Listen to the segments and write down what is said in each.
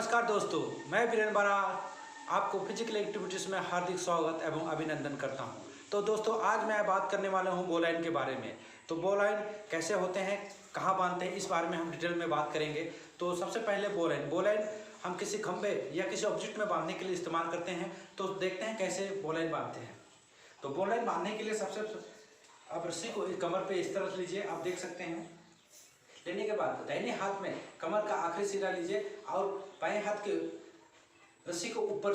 नमस्कार दोस्तों, मैं वीरेन बारा आपको फिजिकल एक्टिविटीज़ में हार्दिक स्वागत एवं अभिनंदन करता हूं। तो दोस्तों, आज मैं बात करने वाला हूं बोलाइन के बारे में। तो बोलाइन कैसे होते हैं, कहां बांधते हैं, इस बारे में हम डिटेल में बात करेंगे। तो सबसे पहले बोलाइन हम किसी खंभे या किसी ऑब्जेक्ट में बांधने के लिए इस्तेमाल करते हैं। तो देखते हैं कैसे बोलाइन बांधते हैं। तो बोलाइन बांधने के लिए सबसे आप रस्सी को कमर पर इस तरह लीजिए, आप देख सकते हैं। लेने के बाद दाहिने हाथ में कमर का आखिरी सिरा लीजिए और बाएं हाथ के रस्सी को ऊपर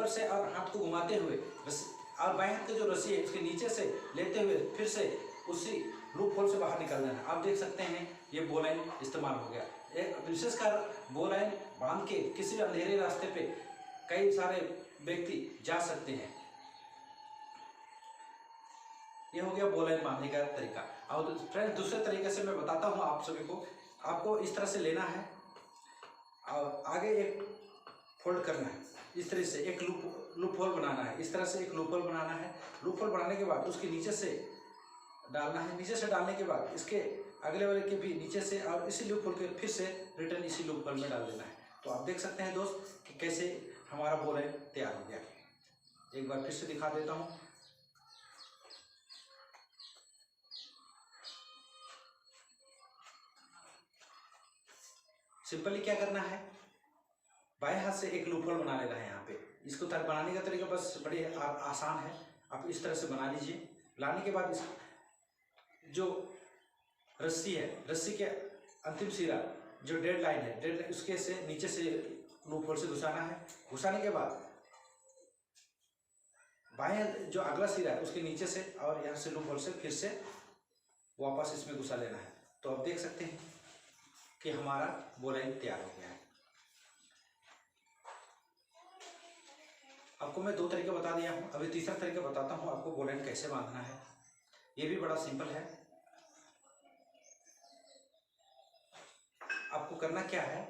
से और हाथ को घुमाते हुए और बाएं हाथ की जो रस्सी है उसके नीचे से लेते हुए फिर से उसी लूप होल से बाहर निकलना है। आप देख सकते हैं ये बोलाइन इस्तेमाल हो गया। एक विशेषकर बोलाइन बांध के किसी भी अंधेरे रास्ते पे कई सारे व्यक्ति जा सकते हैं। ये हो गया बोलाइन बांधने का तरीका। और फ्रेंड्स, दूसरे तरीके से मैं बताता हूँ आप सभी को। आपको इस तरह से लेना है और आगे एक फोल्ड करना है, इस तरह से एक लूप होल बनाना है। इस तरह से एक लूप होल बनाना है। लूप होल बनाने के बाद उसके नीचे से डालना है। नीचे से डालने के बाद इसके अगले वाले के भी नीचे से और इसी लूप होल के फिर से रिटर्न इसी लूप होल में डाल देना है। तो आप देख सकते हैं दोस्त कि कैसे हमारा बोलाइन तैयार हो गया। एक बार फिर से दिखा देता हूँ। सिंपली क्या करना है, बाएं हाथ से एक लूप होल बना लेना है। यहाँ पे इसको बनाने का तरीका बस बड़ी आसान है। आप इस तरह से बना लीजिए। लाने के बाद इस जो रस्सी है, रस्सी के अंतिम सिरा जो डेड लाइन है, उसके से नीचे से लूप होल से घुसाना है। घुसाने के बाद बाएं जो अगला सिरा है उसके नीचे से और यहाँ से लूप होल से फिर से वापस इसमें घुसा लेना है। तो आप देख सकते हैं कि हमारा बोलाइन तैयार हो गया है। आपको मैं 2 तरीके बता दिया हूँ, अभी तीसरा तरीका बताता हूँ आपको बोलाइन कैसे बांधना है। ये भी बड़ा सिंपल है। आपको करना क्या है,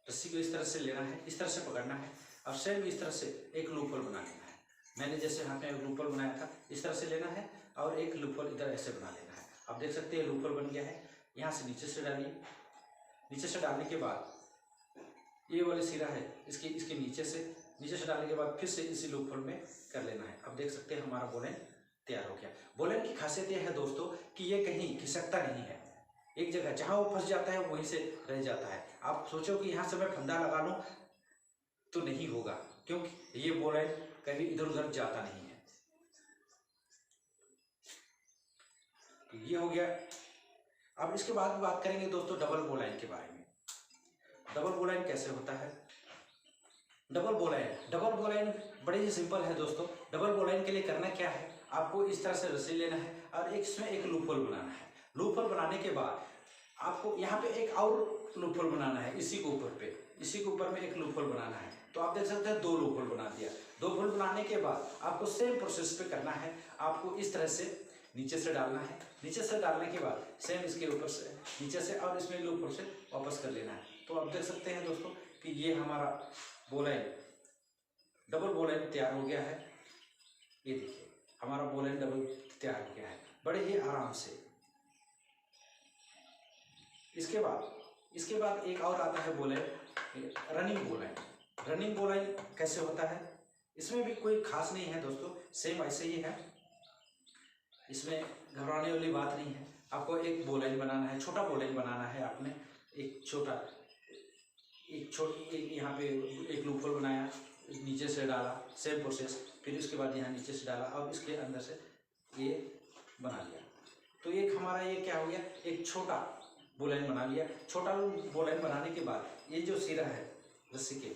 रस्सी को इस तरह से लेना है, इस तरह से पकड़ना है और सेम इस तरह से एक लूप होल बना लेना है। मैंने जैसे हाथ में एक लूप होल बनाया था, इस तरह से लेना है और एक लूप होल इधर ऐसे बना लेना है। आप देख सकते हैं लूप होल बन गया है। यहाँ से नीचे से डालिए। नीचे से डालने के बाद ये वाले सिरा है इसके नीचे से डालने के बाद फिर से इसी लूप होल में कर लेना है। अब देख सकते हैं हमारा बोलाइन तैयार हो गया। बोलाइन की खासियत यह है दोस्तों कि ये कहीं खिसकता नहीं है। एक जगह जहां वो फंस जाता है वहीं से रह जाता है। आप सोचो कि यहाँ से मैं फंदा लगा लूं तो नहीं होगा, क्योंकि ये बोलाइन कभी इधर उधर जाता नहीं है। ये हो गया। अब इसके बाद बात करेंगे दोस्तों डबल बोलाइन के बारे में। डबल बोलाइन कैसे होता है। डबल बोलाइन बड़े ही सिंपल है दोस्तों। डबल बोलाइन के लिए करना क्या है, आपको इस तरह से रस्सी लेना है और इसमें एक लूप होल बनाना है। लूप होल बनाने के बाद आपको यहाँ पे एक और लूप होल बनाना है। इसी के ऊपर में एक लूप होल बनाना है। तो आप देख सकते हैं 2 लूप होल बना दिया। 2 होल बनाने के बाद आपको सेम प्रोसेस पे करना है। आपको इस तरह से नीचे से डालना है। नीचे से डालने के बाद सेम इसके ऊपर से नीचे से और इसमें लूप होल से वापस कर लेना है। तो आप देख सकते हैं दोस्तों कि ये हमारा डबल बोलाइन तैयार हो गया है। ये देखिए हमारा बोलाइन डबल तैयार हो गया है बड़े ही आराम से। इसके बाद एक और आता है बोलाइन, रनिंग बोलाइन कैसे होता है। इसमें भी कोई खास नहीं है दोस्तों, सेम ऐसे ही है। इसमें घबराने वाली बात नहीं है। आपको एक बोलाइन बनाना है, छोटा बोलाइन बनाना है। आपने यहाँ पे एक लूप होल बनाया, नीचे से डाला, सेम प्रोसेस। फिर उसके बाद यहाँ नीचे से डाला और इसके अंदर से ये बना लिया। तो एक हमारा ये क्या हो गया, एक छोटा बोलाइन बना लिया। छोटा बोलाइन बनाने के बाद ये जो सिरा है रस्सी के,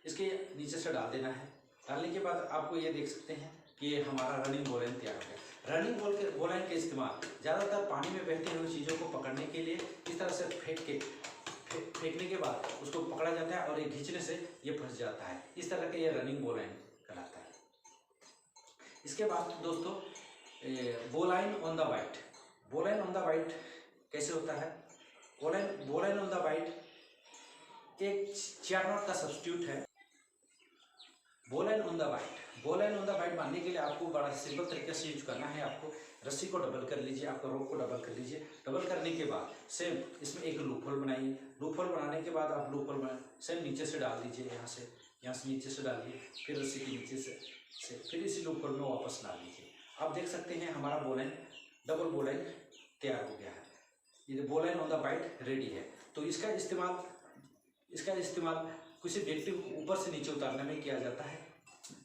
इसके नीचे से डाल देना है। डालने के बाद आपको ये देख सकते हैं कि ये हमारा रनिंग बोलाइन तैयार हो गया। रनिंग बोलाइन के इस्तेमाल ज़्यादातर पानी में बहती हुई चीज़ों को पकड़ने के लिए इस तरह से फेंकने के बाद उसको पकड़ा जाता है और ये खींचने से ये फंस जाता है। इस तरह के ये रनिंग बोलाइन कहलाता है। इसके बाद दोस्तों बोलाइन ऑन द बाइट कैसे होता है। बोलाइन ऑन द बाइट एक 4 नॉट का सब्स्टिट्यूट है। Ball and on the white. Ball and on the white बांधने के लिए आपको बड़ा सिंपल तरीके से यूज करना है। आपको रस्सी को डबल कर लीजिए, आपका रोप को डबल कर लीजिए। डबल करने के बाद सेम इसमें एक लूप होल बनाइए। लूप होल बनाने के बाद आप लूप होल सेम नीचे से डाल दीजिए, यहाँ से नीचे से डालिए, फिर रस्सी के नीचे से फिर इसी लूप होल में वापस डाल दीजिए। आप देख सकते हैं हमारा ball and double ball and तैयार हो गया है। ये ball and on the white ready है। तो इसका इस्तेमाल किसी व्यक्ति को ऊपर से नीचे उतारने में किया जाता है।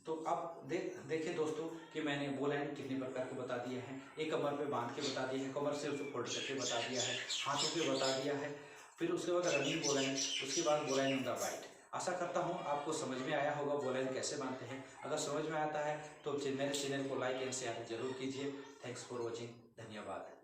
तो आप देखिए दोस्तों कि मैंने बॉल एंड कितने प्रकार के बता दिए हैं। एक कमर पे बांध के बता दिए हैं, कमर से उसे फोल्ड करके बता दिया है, हाथों पे बता दिया है, फिर उसके बाद रनिंग बॉल एंड, उसके बाद ball and on the white. आशा करता हूँ आपको समझ में आया होगा बॉल एंड कैसे बांधते हैं। अगर समझ में आता है तो मेरे चैनल को लाइक एंड शेयर जरूर कीजिए। Thanks for watching. धन्यवाद।